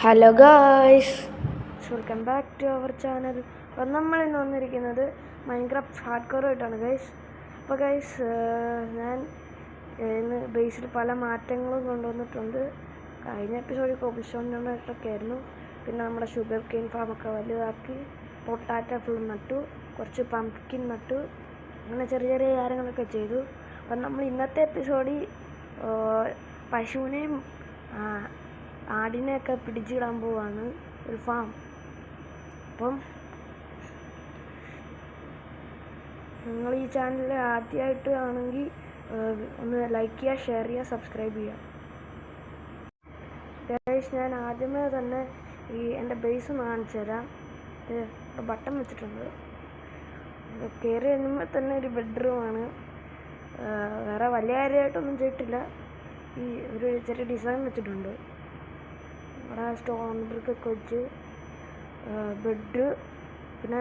Hello guys, welcome back to our channel. അപ്പം നമ്മളിന്ന് വന്നിരിക്കുന്നത് മൈൻക്രാഫ്റ്റ് ഹാർഡ്കോർ ആയിട്ടാണ് ഗൈസ്. അപ്പോൾ ഗൈസ്, ഞാൻ ഇന്ന് ബേസിൽ പല മാറ്റങ്ങളും കൊണ്ടുവന്നിട്ടുണ്ട്. കഴിഞ്ഞ എപ്പിസോഡിൽ കോബിൾസ്റ്റോണിനൊക്കെ ആയിരുന്നു. പിന്നെ നമ്മുടെ ഷുഗർ കെയിൻ ഫാമൊക്കെ വലുതാക്കി, പൊട്ടാറ്റോ ഫുൾ നട്ടു, കുറച്ച് പംപ്കിൻ നട്ടു, അങ്ങനെ ചെറിയ ചെറിയ കാര്യങ്ങളൊക്കെ ചെയ്തു. അപ്പം നമ്മൾ ഇന്നത്തെ എപ്പിസോഡിൽ പശുവിനെയും ആടിനെയൊക്കെ പിടിച്ചിടാൻ പോവാണ്, ഒരു ഫാം. അപ്പം നിങ്ങൾ ഈ ചാനൽ ആദ്യമായിട്ട് ആണെങ്കിൽ ഒന്ന് ലൈക്ക് ചെയ്യുക, ഷെയർ ചെയ്യുക, സബ്സ്ക്രൈബ് ചെയ്യുക. ഗൈസ്, ഞാൻ ആദ്യമേ തന്നെ എൻ്റെ ബേസ് ഒന്ന് കാണിച്ചു തരാം. ബട്ടൺ വെച്ചിട്ടുണ്ട്. കയറി കഴിയുമ്പോൾ തന്നെ ഒരു ബെഡ്റൂമാണ്. വേറെ വലിയ കാര്യമായിട്ടൊന്നും ചെയ്തിട്ടില്ല. ഒരു ചെറിയ ഡിസൈൻ വെച്ചിട്ടുണ്ട്. അവിടെ സ്റ്റോൺ ബ്രിക്കൊക്കെ വെച്ച് ബെഡ്, പിന്നെ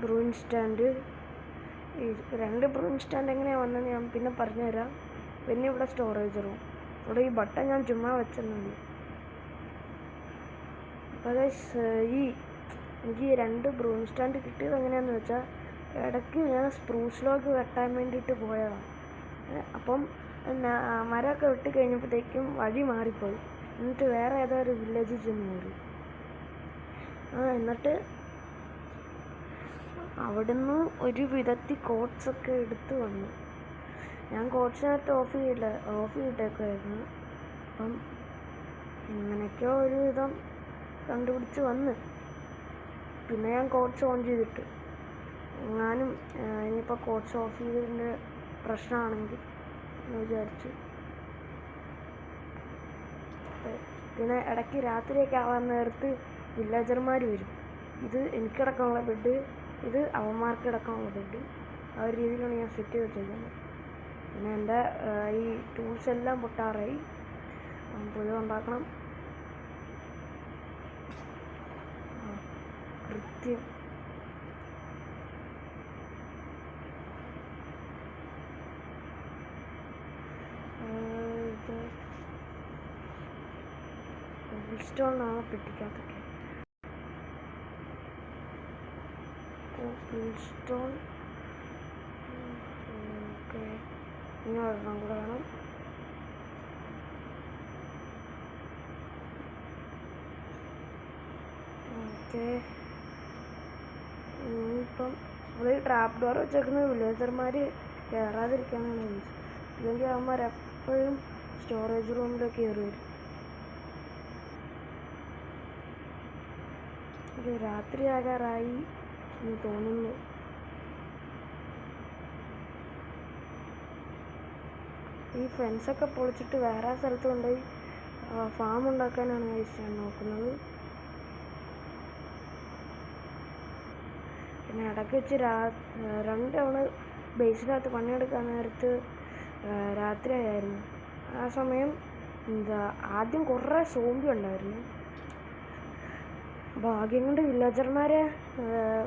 ബ്രൂയിങ് സ്റ്റാൻഡ്. ഈ 2 ബ്രൂയിങ് സ്റ്റാൻഡ് എങ്ങനെയാണ് വന്നതെന്ന് ഞാൻ പിന്നെ പറഞ്ഞുതരാം. പിന്നെ ഇവിടെ സ്റ്റോറേജ് റൂം. ഇവിടെ ഈ ബട്ടൺ ഞാൻ ചുമ്മാ വെച്ചെന്നുള്ളൂ. അപ്പോൾ എനിക്ക് 2 ബ്രൂയിങ് സ്റ്റാൻഡ് കിട്ടിയത് എങ്ങനെയാണെന്ന് വെച്ചാൽ, ഇടയ്ക്ക് ഞാൻ സ്പ്രൂസ് ലോഗ് വെട്ടാൻ വേണ്ടിയിട്ട് പോയതാണ്. അപ്പം മരമൊക്കെ വെട്ടി കഴിഞ്ഞപ്പോഴത്തേക്കും വഴി മാറിപ്പോയി. എന്നിട്ട് വേറെ ഏതോ ഒരു വില്ലേജിൽ ചെന്ന് കയറി. എന്നിട്ട് അവിടുന്ന് ഒരു വിധത്തിൽ കോട്ട്സൊക്കെ എടുത്ത് വന്നു. ഞാൻ കോട്ട്സിനകത്ത് ഓഫ് ചെയ്തിട്ടേക്കുമായിരുന്നു. അപ്പം ഇങ്ങനെയൊക്കെയോ ഒരു വിധം കണ്ടുപിടിച്ച് വന്ന്. പിന്നെ ഞാൻ കോട്ട്സ് ഓൺ ചെയ്തിട്ട്, ഞാനും ഇനിയിപ്പോൾ കോട്ട്സ് ഓഫ് ചെയ്തതിൻ്റെ പ്രശ്നമാണെങ്കിൽ എന്ന് വിചാരിച്ചു. പിന്നെ ഇടയ്ക്ക് രാത്രിയൊക്കെ ആവാൻ നേരത്ത് വില്ലേജർമാർ വരും. ഇത് എനിക്കിടക്കാനുള്ള ബെഡ്, ഇത് അവന്മാർക്ക് കിടക്കാനുള്ള ബെഡ്. ആ ഒരു രീതിയിലാണ് ഞാൻ സെറ്റ് ചെയ്ത് വെച്ചേക്കുന്നത്. പിന്നെ എൻ്റെ ഈ ടൂൾസ് എല്ലാം പൊട്ടാറായി. പുതിയ ഉണ്ടാക്കണം. കൃത്യം സ്റ്റോണാണ് പെട്ടിക്കകത്തൊക്കെ. സ്റ്റോൺ ഓക്കെ, ഇനി ഒരെണ്ണം കൂടെ വേണം. ഓക്കെ, ഇനിയിപ്പം ഇവിടെ ട്രാപ്പ് ഡോർ വെച്ചേക്കുന്നത് വില്ലേജർമാർ കയറാതിരിക്കാനാണ് യൂസ്. ഇല്ലെങ്കിൽ അവന്മാർ എപ്പോഴും സ്റ്റോറേജ് റൂമിലേക്ക് കയറി വരും. ഒരു രാത്രിയാകാറായി എന്ന് തോന്നുന്നു. ഈ ഫെൻസൊക്കെ പൊളിച്ചിട്ട് വേറെ സ്ഥലത്ത് കൊണ്ടുപോയി ഫാം ഉണ്ടാക്കാനാണ് ഞാൻ നോക്കുന്നത്. പിന്നെ ഇടയ്ക്ക് വെച്ച് 2 തവണ ബേസിനകത്ത് പണിയെടുക്കാൻ നേരത്ത് രാത്രിയായിരുന്നു. ആ സമയം ആദ്യം കുറേ സോംബി ഉണ്ടായിരുന്നു. ഭാഗ്യം കൊണ്ട് വില്ലേജർമാരെ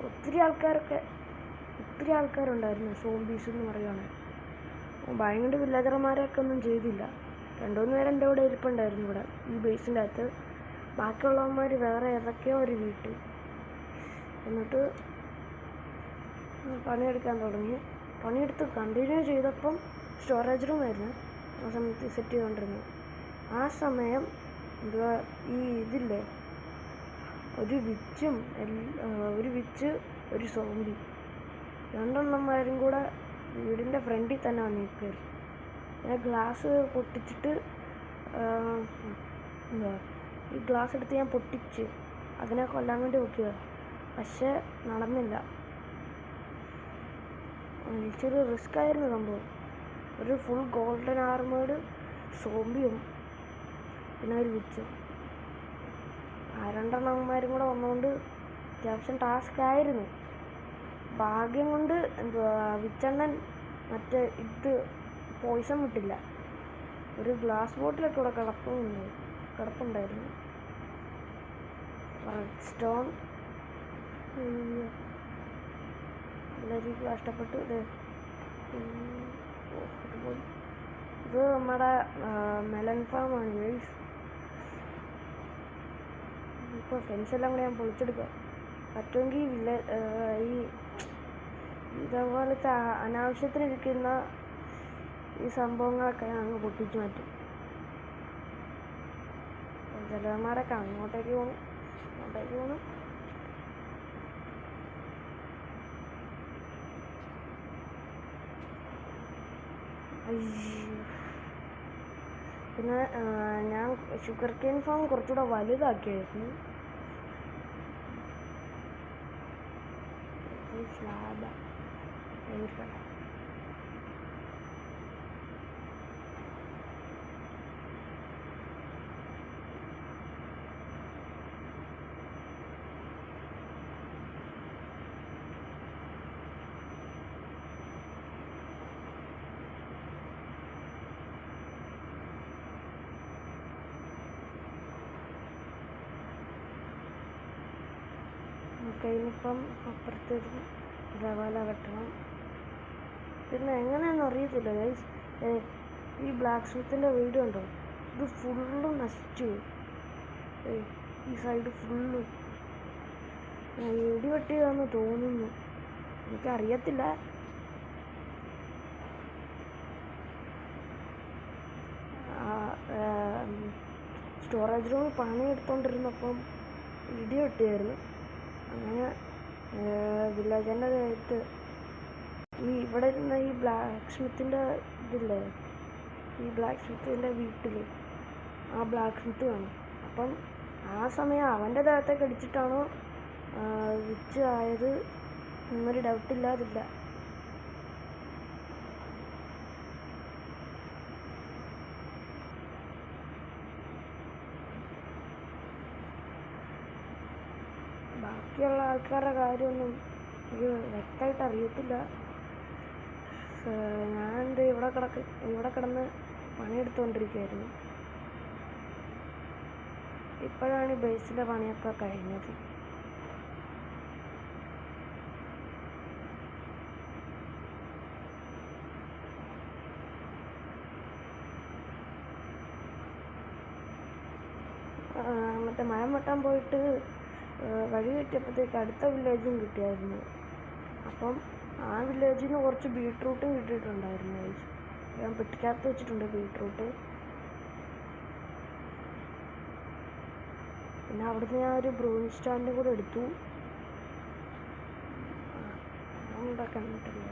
ഒത്തിരി ആൾക്കാരുണ്ടായിരുന്നു. സോംബീസ് എന്ന് പറയുകയാണെങ്കിൽ ഭാഗ്യം കൊണ്ട് വില്ലേജർമാരെയൊക്കെ ഒന്നും ചെയ്തില്ല. 2-3 പേര് എൻ്റെ കൂടെ ഇരിപ്പുണ്ടായിരുന്നു ഇവിടെ ഈ ബേസിൻ്റെ അകത്ത്. ബാക്കിയുള്ളവന്മാർ വേറെ ഏതൊക്കെയോ ഒരു വീട്ടിൽ. എന്നിട്ട് പണിയെടുക്കാൻ തുടങ്ങി. പണിയെടുത്ത് കണ്ടിന്യൂ ചെയ്തപ്പം സ്റ്റോറേജ് റൂമായിരുന്നു ആ സമയത്ത് സെറ്റ് ചെയ്തുകൊണ്ടിരുന്നത്. ആ സമയം ഇതില്ലേ, ഒരു വിച്ച് ഒരു സോംബി, 2 എണ്ണന്മാരും കൂടെ വീടിൻ്റെ ഫ്രണ്ടിൽ തന്നെ വന്നിരിക്കുകയായിരുന്നു. ഞാൻ ഗ്ലാസ് പൊട്ടിച്ചിട്ട് ഈ ഗ്ലാസ് എടുത്ത് ഞാൻ പൊട്ടിച്ച് അതിനെ കൊല്ലാൻ വേണ്ടി നോക്കിയതാണ്. പക്ഷെ നടന്നില്ല. ഇച്ചിരി റിസ്ക് ആയിരുന്നു സംഭവം. ഒരു ഫുൾ ഗോൾഡൻ ആർമേഡ് സോംബിയും പിന്നെ ഒരു വിച്ചും. 2 എണ്ണന്മാരും കൂടെ വന്നുകൊണ്ട് അത്യാവശ്യം ടാസ്ക് ആയിരുന്നു. ഭാഗ്യം കൊണ്ട് വിച്ചണ്ണൻ മറ്റേ പോയിസൺ വിട്ടില്ല. ഒരു ഗ്ലാസ് ബോട്ടിലൊക്കെ ഇവിടെ കിടപ്പുണ്ടായിരുന്നു. റെഡ് സ്റ്റോൺ എല്ലാവരും കഷ്ടപ്പെട്ട് പോയി. ഇത് നമ്മുടെ മെലൺ ഫാമാണ് ഗൈസ്. ഇപ്പോൾ ഫെൻസെല്ലാം കൂടെ ഞാൻ പൊളിച്ചെടുക്കുക. പറ്റുമെങ്കിൽ ഈ ഇതേപോലത്തെ അനാവശ്യത്തിനിരിക്കുന്ന ഈ സംഭവങ്ങളൊക്കെ അങ്ങ് പൊട്ടിച്ചു മാറ്റും. ചിലവന്മാരൊക്കെ അങ്ങോട്ടേക്ക് പോകണം. പിന്നെ ഞാൻ ഷുഗർ കെയിൻ ഫാം കുറച്ചുകൂടെ വലുതാക്കിയായിരുന്നു. സ്ലാബ് ഇനിയിപ്പം അപ്പുറത്തേക്ക് ഇതേപോലെ വെട്ടണം. പിന്നെ എങ്ങനെയാണെന്ന് അറിയത്തില്ല ഗൈസ്. ഈ ബ്ലാക്ക് സ്മിത്തിൻ്റെ വീഡിയോ ഉണ്ടോ, ഇത് ഫുള്ളും നശിച്ചു. ഈ സൈഡ് ഫുള്ളും ഇടിവെട്ടിയതാണെന്ന് തോന്നുന്നു, എനിക്കറിയത്തില്ല. സ്റ്റോറേജ് റൂമിൽ പണിയെടുത്തോണ്ടിരുന്നപ്പം ഇടിവെട്ടിയായിരുന്നു. അങ്ങനെ വില്ലേജൻ്റെ അടുത്ത് ഇവിടെ ഇരുന്ന ഈ ബ്ലാക്ക് സ്മിത്തിൻ്റെ ഇതില്ലേ, ഈ ബ്ലാക്ക് സ്മിത്തിൻ്റെ വീട്ടിൽ ആ ബ്ലാക്ക് സ്മിത്ത് വേണം. അപ്പം ആ സമയം അവൻ്റെ ദേഹത്തേക്ക് അടിച്ചിട്ടാണോ വിച്ച് ആയത് എന്നൊരു ഡൗട്ടില്ലാതില്ല. ബാക്കിയുള്ള ആൾക്കാരുടെ കാര്യമൊന്നും എനിക്ക് വ്യക്തമായിട്ട് അറിയത്തില്ല. ഞാൻ ഇവിടെ കിടന്ന് പണിയെടുത്തുകൊണ്ടിരിക്കുകയായിരുന്നു. ഇപ്പോഴാണ് ഈ ബേസിൻ്റെ പണിയൊക്കെ കഴിഞ്ഞത്. മറ്റേ മരം വെട്ടാൻ പോയിട്ട് വഴി കിട്ടിയപ്പോഴത്തേക്ക് അടുത്ത വില്ലേജും കിട്ടിയായിരുന്നു. അപ്പം ആ വില്ലേജിൽ നിന്ന് കുറച്ച് ബീട്രൂട്ടും കിട്ടിയിട്ടുണ്ടായിരുന്നു. ഞാൻ പെട്ടിക്കകത്ത് വെച്ചിട്ടുണ്ട് ബീട്രൂട്ട്. പിന്നെ അവിടുന്ന് ഞാൻ ഒരു ബ്രൂം സ്റ്റാൻഡും കൂടെ എടുത്തു. ഉണ്ടാക്കാനായിട്ടില്ല,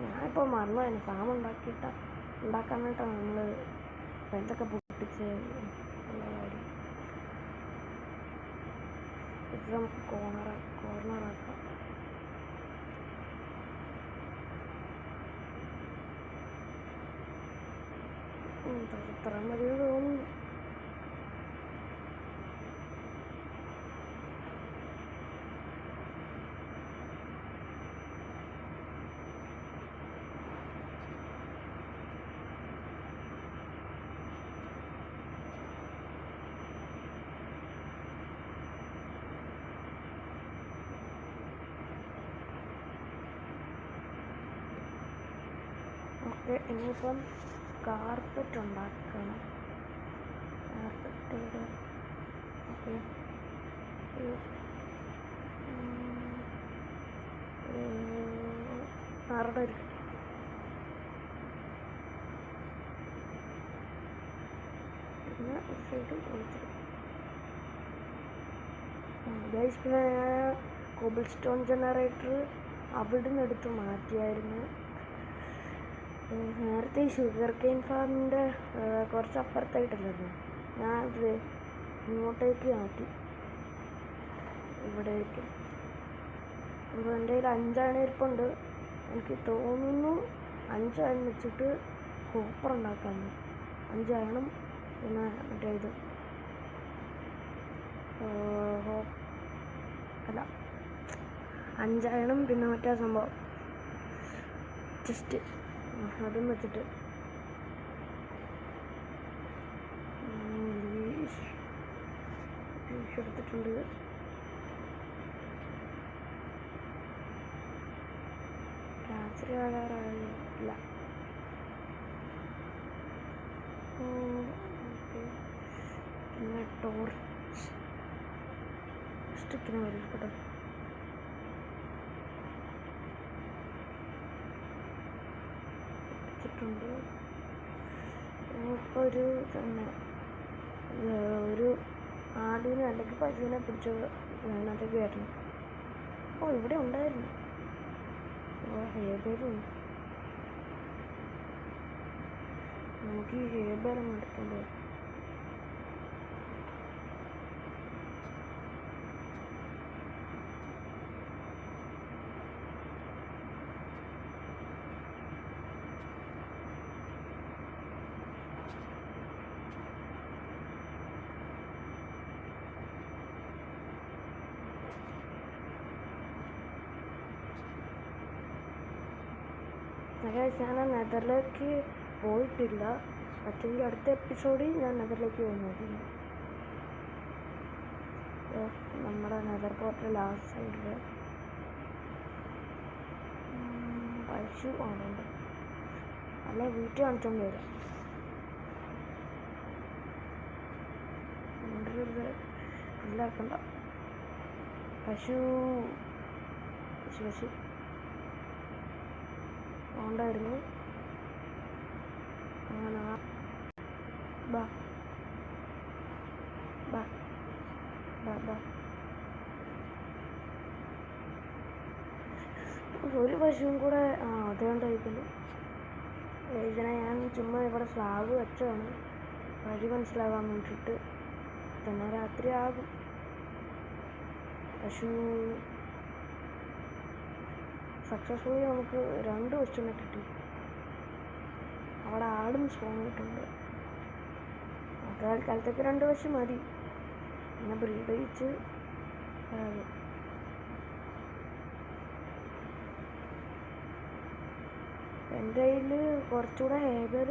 ഞാനിപ്പോൾ മറന്നു ഫാം ഉണ്ടാക്കാനായിട്ടാണ് നമ്മൾ പെൻസൊക്കെ പൊട്ടിച്ച് ഉള്ള കാര്യം. ഇത് നമുക്ക് കോർണറാക്കാം. ഇത്ര മതി തോന്നുന്നു. ഓക്കെ, ഇനിയിപ്പം കാർപ്പറ്റ് ഉണ്ടാക്കണം. കാർപ്പറ്റ് ഓക്കെ, ആരുടെ പിന്നെ സൈഡ് ഒഴിച്ചിടും. ഗൈസ്, പിന്നെ ഞാൻ കോബിൾ സ്റ്റോൺ ജനറേറ്റർ അവിടെ നിന്ന് എടുത്ത് മാറ്റിയായിരുന്നു. നേരത്തെ ഈ ഷുഗർ കെയിൻ ഫാമിൻ്റെ കുറച്ച് അപ്പുറത്തായിട്ടല്ലായിരുന്നു, ഞാൻ ഇത് ഇങ്ങോട്ടേക്ക് മാറ്റി, ഇവിടേക്ക്. അപ്പോൾ എൻ്റെ കയ്യിൽ 5 അയൺ ഇരിപ്പുണ്ട്. എനിക്ക് തോന്നുന്നു 5 അയൺ വെച്ചിട്ട് കോപ്പർ ഉണ്ടാക്കാമെന്ന്. 5 അയണും പിന്നെ മറ്റേ ഇത് അല്ല 5 അയണും പിന്നെ മറ്റേ സംഭവം ജസ്റ്റ് അതും വെച്ചിട്ട് എടുത്തിട്ടുണ്ട്. രാത്രി ആകാറായില്ല. ഓക്കെ, പിന്നെ ടോർച്ച് സ്റ്റിക്കിന് വരും കേട്ടോ. ിട്ടുണ്ട് ഇപ്പോൾ ഒരു തന്നെ ഒരു ആടിനെ അല്ലെങ്കിൽ പശുവിനെ പിടിച്ച് അതിനകത്തേക്ക് കയറ്റണം. ഓ, ഇവിടെ ഉണ്ടായിരുന്നു. ഹേബേലുണ്ട്. നമുക്ക് ഈ ഹേബേലൊന്നും എടുക്കണ്ടോ? ഞാൻ നെതറിലേക്ക് പോയിട്ടില്ല. പറ്റെങ്കിൽ അടുത്ത എപ്പിസോഡിൽ ഞാൻ നെതറിലേക്ക് പോകുന്നത്. നമ്മുടെ നെതർ പോർട്ടൽ ലാസ്റ്റ് സൈഡിൽ പശു ആണുണ്ട്. അല്ല, വീട്ടിൽ കാണിച്ചോണ്ട് വരാം. ഇല്ലാക്കണ്ട. പശു പശു പശു ഉണ്ടായിരുന്നു. അങ്ങനെ ബാ ബാ ബാ ബാ. ഒരു പശുവും കൂടെ അതുകൊണ്ടായിരിക്കുന്നു. ഇതിനെ ഞാൻ ചുമ്മാ ഇവിടെ സ്ലാബ് വെച്ചതാണ് വഴി മനസ്സിലാകാൻ വേണ്ടിയിട്ട്. തന്നെ രാത്രി ആകും. പശു സക്സസ്ഫുള്ളി നമുക്ക് 2 പശുവിനെ കിട്ടി. അവിടെ ആടും സ്ട്രോങ് കാലത്തേക്ക് 2 പശു മതി. പിന്നെ ബ്രീഡ് കഴിച്ച് എൻ്റെ കയ്യിൽ കുറച്ചുകൂടെ ഹേബർ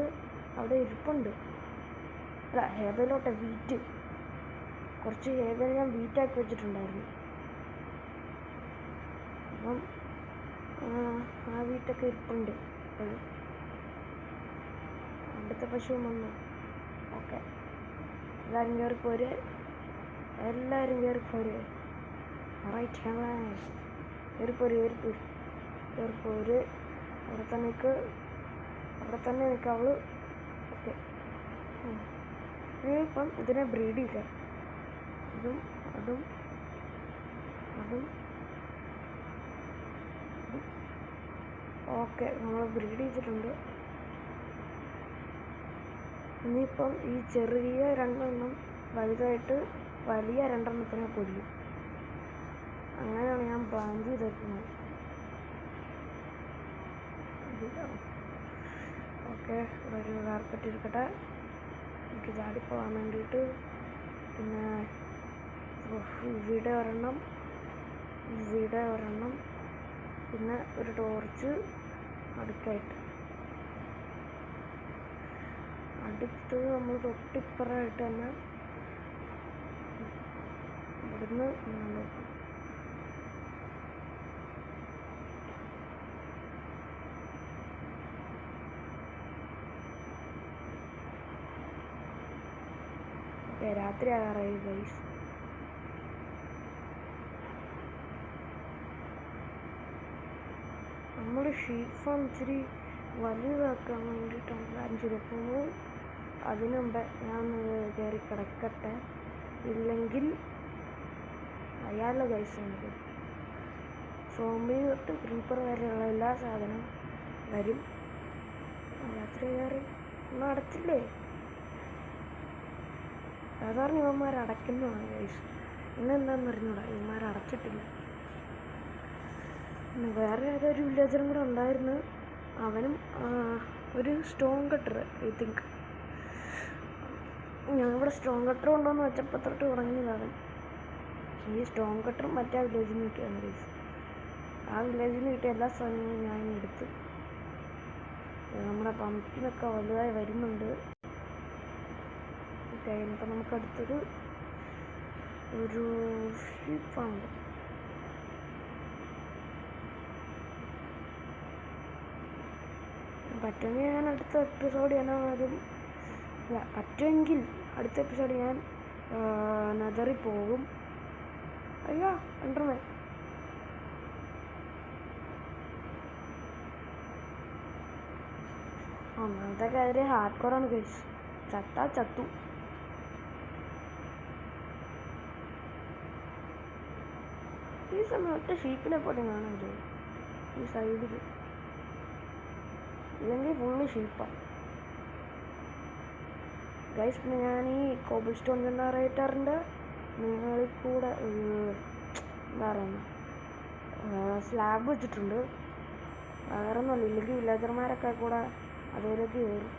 അവിടെ ഇരിപ്പുണ്ട്. അല്ല, ഹേബറിലോട്ടെ വീറ്റ്. കുറച്ച് ഹേബർ ഞാൻ വീറ്റാക്കി വെച്ചിട്ടുണ്ടായിരുന്നു. അപ്പം ആ വീട്ടൊക്കെ ഇരിപ്പുണ്ട് ഇപ്പോഴും. അടുത്ത പശുവും വന്നു. ഓക്കെ, എല്ലാവരും കയറിപ്പോര്, എല്ലാവരും കയറിപ്പോര്. റൈറ്റ്, കയറിപ്പോര് കയറിപ്പോര് കയറിപ്പോര്. അവിടെ തന്നെ നിൽക്കുക അവള്. ഓക്കെ, ഇപ്പം ഇതിനെ ബ്രീഡ് ചെയ്യാം. അതും അതും അതും ഓക്കെ, നമ്മൾ ബ്രീഡ് ചെയ്തിട്ടുണ്ട്. ഇനിയിപ്പം ഈ ചെറിയ 2 വലുതായിട്ട് വലിയ 2 പൊരിയും. അങ്ങനെയാണ് ഞാൻ പ്ലാൻ ചെയ്തേക്കുന്നത്. ഓക്കെ, ഇവിടെ ഒരു കാർപ്പറ്റ് ഇരിക്കട്ടെ, എനിക്ക് ചാടിപ്പോകാൻ വേണ്ടിയിട്ട്. പിന്നെ ഇവിടെ ഒരെണ്ണം, പിന്നെ ഒരു ടോർച്ച് അടുത്തായിട്ട്. അടുത്ത് നമ്മൾ തൊട്ടിപ്പുറമായിട്ട് തന്നെ ഇവിടുന്ന് നോക്കും. രാത്രി ആകാറായി ഗൈസ്. നമ്മൾ ഷീപ്പ് ഫാം ഇച്ചിരി വലുതാക്കാൻ വേണ്ടിയിട്ടാണ് പ്ലാൻ ചെയ്തപ്പോൾ അതിനു മുമ്പേ ഞാൻ കയറി കിടക്കട്ടെ. ഇല്ലെങ്കിൽ അയാളുടെ ഗൈസ് ഉണ്ട്. സോംബി തൊട്ട് ക്രീപ്പർ വരെയുള്ള എല്ലാ സാധനവും വരും. രാത്രി കയറി ഒന്നും അടച്ചില്ലേ? സാധാരണ ഇവന്മാർ അടയ്ക്കുന്നതാണ് ഗൈസ്. ഇന്നെന്താണെന്ന് അറിഞ്ഞൂടാ, ഇവന്മാർ അടച്ചിട്ടില്ല. പിന്നെ വേറെ ഏതൊരു വില്ലേജറും കൂടെ ഉണ്ടായിരുന്നു. അവനും ഒരു സ്റ്റോൺ കട്ടർ ഐ തിങ്ക്. ഞങ്ങളിവിടെ സ്റ്റോൺ കട്ടർ ഉണ്ടോയെന്ന് വെച്ചപ്പോൾ തൊട്ട് തുടങ്ങിയതാണ്. ഈ സ്റ്റോൺ കട്ടറും മറ്റേ വില്ലേജിൽ നിന്ന് കിട്ടിയാണ് ഗൈസ്. ആ വില്ലേജിൽ നിന്ന് കിട്ടിയ എല്ലാ സാധനങ്ങളും ഞാൻ എടുത്ത്. നമ്മുടെ പമ്പിനൊക്കെ വലുതായി വരുന്നുണ്ട്. ഇപ്പം നമുക്കടുത്തത് ഒരു ഷീപ്പാണ്. പറ്റുമെങ്കിൽ ഞാൻ അടുത്ത എപ്പിസോഡ് ഞാനതും പറ്റുമെങ്കിൽ അടുത്ത എപ്പിസോഡ് ഞാൻ നെതറിൽ പോകും. അയ്യോ എൻഡർമാൻ. ഒന്നാമത്തെ കാര്യം ഹാർഡ് കോറാണ് ഗൈസ്. ചത്തു. ഈ സമയത്ത് ഷീപ്പിനെ പോലെ കാണാൻ ഈ സൈഡിൽ, ഇല്ലെങ്കിൽ ഫുള്ള് ഷീപ്പാണ് ഗൈസ്. പിന്നെ ഞാൻ ഈ കോബിൾ സ്റ്റോൺ ജനറേറ്ററിൻ്റെ മുകളിൽ കൂടെ എന്താ പറയുന്നത് സ്ലാബ് വെച്ചിട്ടുണ്ട്. വേറെ ഒന്നുമല്ല, ഇല്ലെങ്കിൽ വില്ലേജർമാരൊക്കെ കൂടെ അതുപോലേക്ക് കയറും.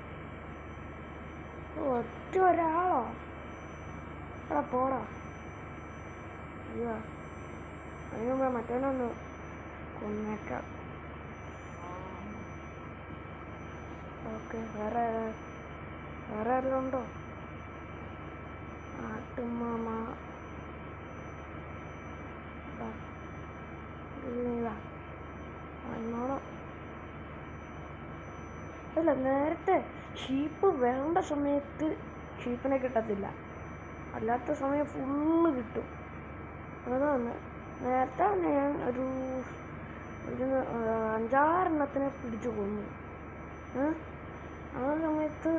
ഒരാളോ എടാ പോടാ. അയ്യോ അതിന് മുമ്പ് മറ്റേനൊന്ന് കൊന്നേക്കാം. ഓക്കെ, വേറെ ആരെല്ലാം ഉണ്ടോ? ആട്ടുമാമ വന്നോളാം. അല്ല, നേരത്തെ ഷീപ്പ് വേണ്ട സമയത്ത് ഷീപ്പിനെ കിട്ടത്തില്ല, അല്ലാത്ത സമയം ഫുള്ള് കിട്ടും. അതാണ് നേരത്തെ ഞാൻ ഒരു 5-6 പിടിച്ചു കൊന്നു. ആ സമയത്ത്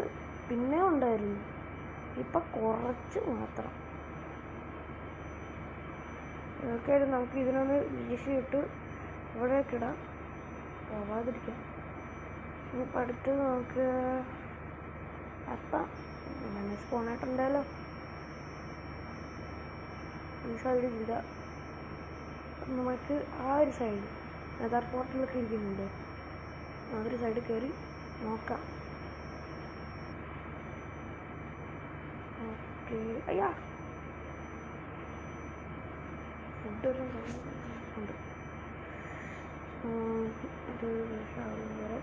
പിന്നെ ഉണ്ടായിരുന്നു, ഇപ്പം കുറച്ച് മാത്രം. ഓക്കെ, നമുക്ക് ഇതിനൊന്ന് വീശിയിട്ട് ഇവിടേക്കിടാം, പോവാതിരിക്കാം. ഇനിയിപ്പോൾ അടുത്ത് നമുക്ക് എത്താം. സ്പോണായിട്ടുണ്ടല്ലോ ഈ സൈഡിലില്ല. നമുക്ക് ആ ഒരു സൈഡ് നെതർ പോർട്ടലൊക്കെ ഇരിക്കുന്നുണ്ട്, ആ ഒരു സൈഡിൽ കയറി നോക്കാം. ഓക്കെ, അയ്യാ ഫുഡ് ഉണ്ട്. ഇത് വരെ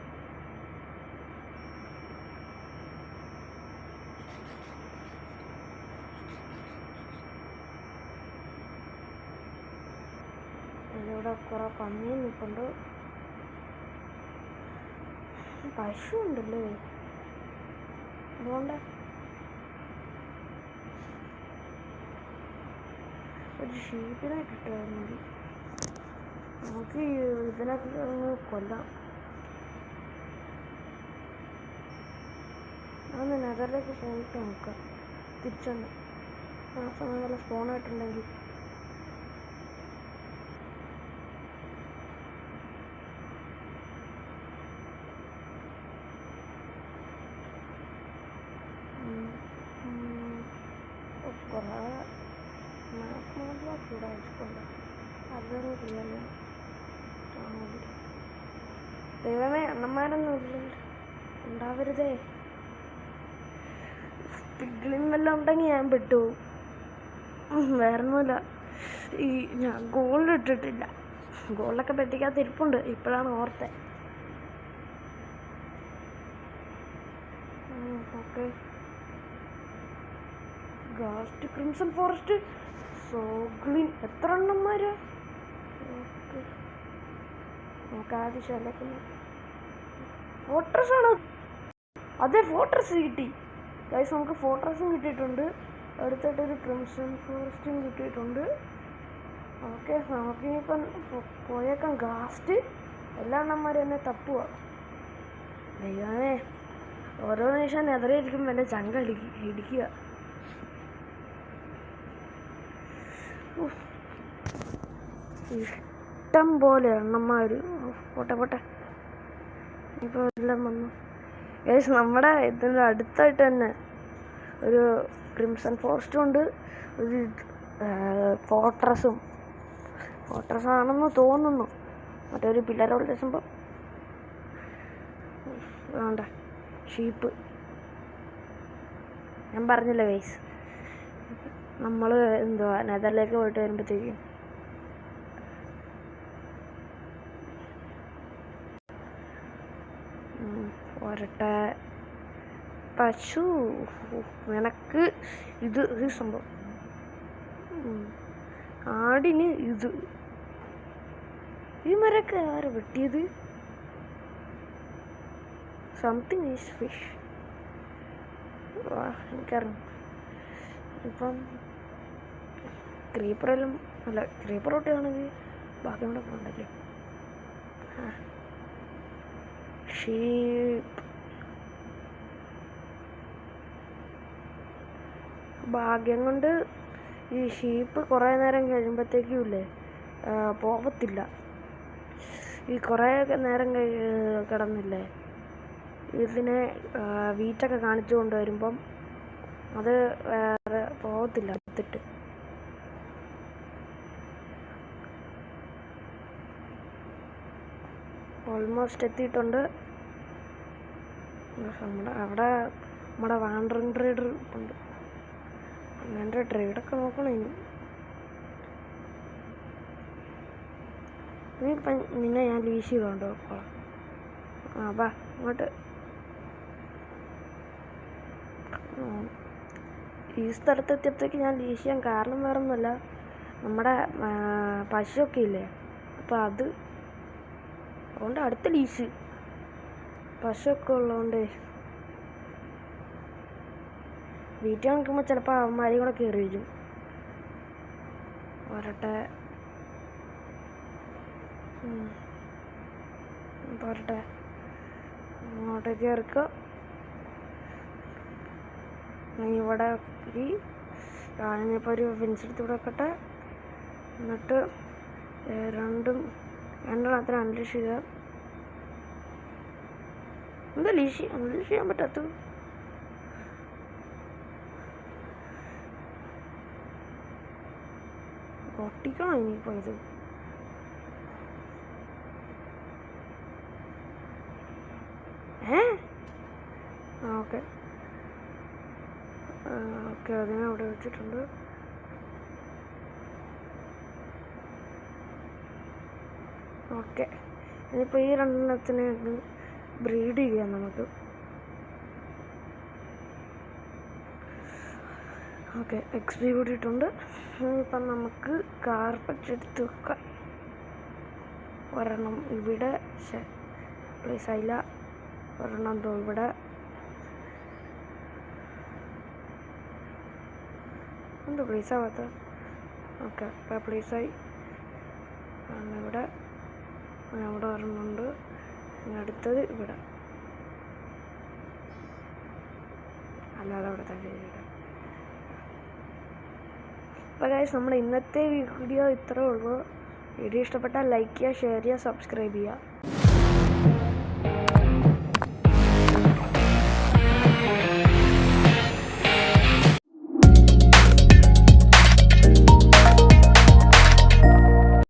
ഇവിടെ കുറെ പന്നിയും നിൽപ്പുണ്ട്. പശു ഉണ്ടല്ലേ, അതുകൊണ്ട് ഒരു ഷീപ്പിനെ കിട്ടുമായിരുന്നെങ്കിൽ നമുക്ക് ഇതിനൊക്കെ ഒന്ന് കൊല്ലാം. അതൊന്ന് നെതറിലേക്ക് പോയിട്ട് നോക്കാം തിരിച്ചൊന്ന്. ആ സമയം വല്ല സ്പോണായിട്ടുണ്ടെങ്കിൽ. കുറേ ചൂടാ വെച്ചിട്ടുണ്ട്, അതൊരു റിയല് ദൈവമേ അണ്ണന്മാരൊന്നും ഉണ്ടാവരുതേ. പിഗ്ലിൻ വല്ലതും ഉണ്ടെങ്കിൽ ഞാൻ പെട്ടു. വേറൊന്നുമില്ല, ഈ ഞാൻ ഗോൾഡ് ഇട്ടിട്ടില്ല. ഗോൾഡൊക്കെ പെട്ടിക്കകത്ത് ഇരിപ്പുണ്ട്, ഇപ്പോഴാണ് ഓർത്തെ. ഓക്കെ, ഗാസ്റ്റ് ക്രിംസൺ ഫോറസ്റ്റ് സോഗ്ലിൻ എത്ര എണ്ണന്മാര്. ഓക്കെ, നമുക്ക് ആദ്യം ശലക്കുന്നു. ഫോർട്രസ് ആണോ? അതെ, ഫോർട്രസ് കിട്ടി ഗൈസ്. നമുക്ക് ഫോർട്രസും കിട്ടിയിട്ടുണ്ട്, അടുത്തായിട്ടൊരു ക്രിംസൺ ഫോറസ്റ്റും കിട്ടിയിട്ടുണ്ട്. ഓക്കെ, നമുക്കിനിയിപ്പം പോയേക്കാം. ഗാസ്റ്റ് എല്ലാ എണ്ണന്മാരും എന്നെ തപ്പുക. ദൈവമേ, ഓരോ നിമിഷം നെതറിയിരിക്കും എൻ്റെ ചങ്ക ഇടിക്കുക. ഇഷ്ടം പോലെ എണ്ണന്മാർ. പോട്ടെ ഇപ്പോൾ എല്ലാം വന്നു ഗൈസ്. നമ്മുടെ ഇതിൻ്റെ അടുത്തായിട്ട് തന്നെ ഒരു ക്രിംസൺ ഫോറസ്റ്റും ഉണ്ട്, ഒരു ഫോർട്രസ്സാണെന്ന് തോന്നുന്നു. മറ്റൊരു പില്ലറോൾ സംഭവം വേണ്ട. ഷീപ്പ് ഞാൻ പറഞ്ഞില്ല ഗൈസ്, നമ്മൾ എന്തുവാ നെതറിലേക്ക് പോയിട്ട് വരുമ്പോഴത്തേക്കും ഒരട്ടെ പശു. നിനക്ക് ഇത് സംഭവം, ആടിന് ഇത്. ഈ മരൊക്കെ ആരാ വെട്ടിയത്? Something is fish. എനിക്കറിയാം. ഇപ്പം ക്രീപ്പറെല്ലാം അല്ല, ക്രീപ്പർ ഒട്ടിയാണെങ്കിൽ ബാക്കി കൂടെ പോകണ്ടല്ലേ. ഷീപ്പ് ഭാഗ്യം കൊണ്ട് ഈ ഷീപ്പ് കുറേ നേരം കഴിയുമ്പോഴത്തേക്കും ഇല്ലേ പോകത്തില്ല. ഈ കുറേ നേരം കിടന്നില്ലേ ഇതിനെ വീറ്റൊക്കെ കാണിച്ചു കൊണ്ടുവരുമ്പം അത് വേറെ പോകത്തില്ല. എടുത്തിട്ട് ഓൾമോസ്റ്റ് എത്തിയിട്ടുണ്ട്. അവിടെ നമ്മുടെ വാണ്ടറിങ് ട്രേഡർ ഉണ്ട്. അങ്ങനത്തെ ട്രേഡൊക്കെ നോക്കണം. ഇനിയിപ്പം നിന്നെ ഞാൻ ലീഷ് ചെയ്തോണ്ട് നോക്കോളാം. ബാ ഇങ്ങോട്ട്. ഈ സ്ഥലത്തെത്തിയപ്പോഴത്തേക്ക് ഞാൻ ലീഷ് ചെയ്യാൻ കാരണം വേറെ ഒന്നുമല്ല, നമ്മുടെ പശുവൊക്കെ ഇല്ലേ, അപ്പം അതുകൊണ്ട് അടുത്ത ലീഷ് പശുവൊക്കെ ഉള്ളതുകൊണ്ട് വീട്ടിൽ നിൽക്കുമ്പോൾ ചിലപ്പോൾ അവന്മാരെയും കൂടെ കയറി വരും. പോരട്ടെ അങ്ങോട്ടേക്ക് കയറിക്കോ. ഇവിടെ ഞാനിപ്പോൾ ഒരു ഫെൻസ് എടുത്ത് ഇവിടെ വെക്കട്ടെ. എന്നിട്ട് രണ്ടെണ്ണത്തിന് അൺലീഷ് ചെയ്യുക. എന്താ അൺലീഷ് ചെയ്യാൻ പറ്റാത്ത? പൊട്ടിക്കണം ഇനിയിപ്പോൾ ഇത്. ഓക്കെ അതിനെ അവിടെ വെച്ചിട്ടുണ്ട്. ഓക്കെ ഇനിയിപ്പോൾ ഈ രണ്ടെണ്ണത്തിനെ ബ്രീഡ് ചെയ്യാം നമുക്ക്. ഓക്കെ XP കൂട്ടിയിട്ടുണ്ട്. ഇനിയിപ്പം നമുക്ക് കാർപ്പറ്റ് എടുത്ത് വെക്കാം. ഒരെണ്ണം ഇവിടെ പ്ലേസ് ആയില്ല. ഒരെണ്ണം ഇവിടെ. എന്ത് പ്ലേസ് ആവാത്ത? ഓക്കെ ഇപ്പോൾ പ്ലേസായി. ഇവിടെ ഒരെണ്ണമുണ്ട്. അടുത്തത് ഇവിടെ, അല്ലാതെ അവിടെ തന്നെ. അപ്പോൾ ഗൈസ് നമ്മുടെ ഇന്നത്തെ വീഡിയോ ഇത്രേ ഉള്ളൂ. വീഡിയോ ഇഷ്ടപ്പെട്ടാൽ ലൈക്ക് ചെയ്യുക, ഷെയർ ചെയ്യുക, സബ്സ്ക്രൈബ് ചെയ്യുക.